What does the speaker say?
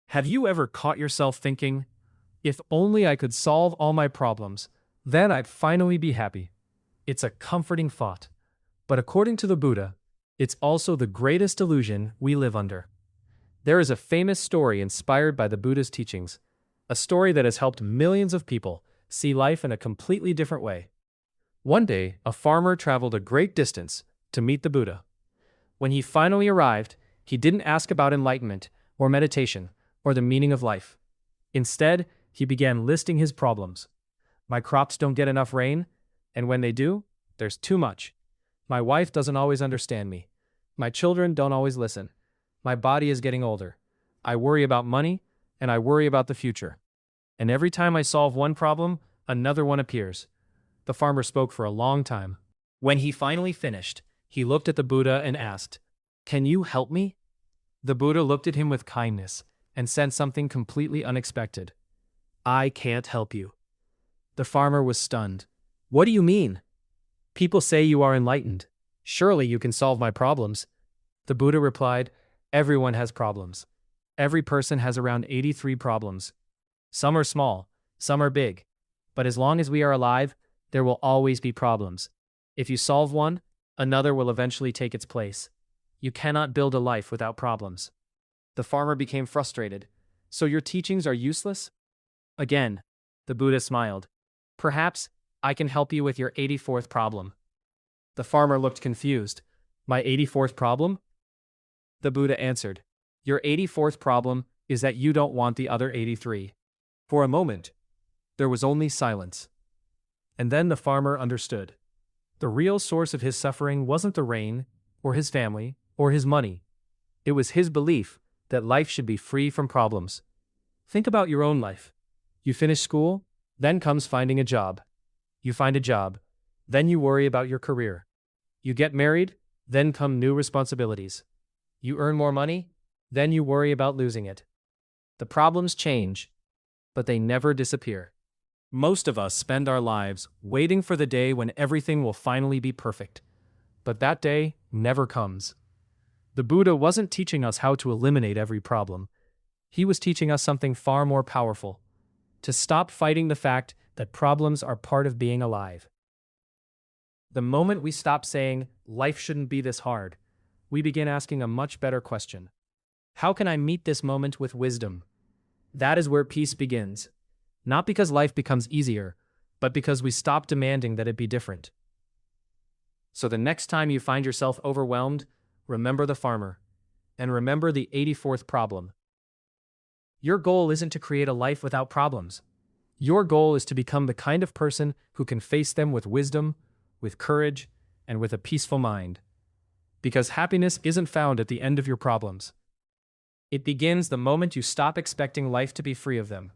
Have you ever caught yourself thinking, if only I could solve all my problems, then I'd finally be happy? It's a comforting thought. But according to the Buddha, it's also the greatest illusion we live under. There is a famous story inspired by the Buddha's teachings, a story that has helped millions of people see life in a completely different way. One day, a farmer traveled a great distance to meet the Buddha. When he finally arrived, he didn't ask about enlightenment or meditation or the meaning of life. Instead, he began listing his problems. My crops don't get enough rain, and when they do, there's too much. My wife doesn't always understand me. My children don't always listen. My body is getting older. I worry about money, and I worry about the future. And every time I solve one problem, another one appears. The farmer spoke for a long time. When he finally finished, he looked at the Buddha and asked, "Can you help me?" The Buddha looked at him with kindness and said something completely unexpected. "I can't help you." The farmer was stunned. "What do you mean? People say you are enlightened. Surely you can solve my problems." The Buddha replied, "Everyone has problems. Every person has around 83 problems. Some are small, some are big. But as long as we are alive, there will always be problems. If you solve one, another will eventually take its place. You cannot build a life without problems." The farmer became frustrated. "So your teachings are useless?" Again, the Buddha smiled. "Perhaps I can help you with your 84th problem." The farmer looked confused. "My 84th problem?" The Buddha answered, "Your 84th problem is that you don't want the other 83. For a moment, there was only silence. And then the farmer understood. The real source of his suffering wasn't the rain, or his family, or his money. It was his belief that life should be free from problems. Think about your own life. You finish school, then comes finding a job. You find a job, then you worry about your career. You get married, then come new responsibilities. You earn more money, then you worry about losing it. The problems change, but they never disappear. Most of us spend our lives waiting for the day when everything will finally be perfect. But that day never comes. The Buddha wasn't teaching us how to eliminate every problem. He was teaching us something far more powerful: to stop fighting the fact that problems are part of being alive. The moment we stop saying, "Life shouldn't be this hard," we begin asking a much better question. How can I meet this moment with wisdom? That is where peace begins. Not because life becomes easier, but because we stop demanding that it be different. So the next time you find yourself overwhelmed, remember the farmer, and remember the 84th problem. Your goal isn't to create a life without problems. Your goal is to become the kind of person who can face them with wisdom, with courage, and with a peaceful mind. Because happiness isn't found at the end of your problems. It begins the moment you stop expecting life to be free of them.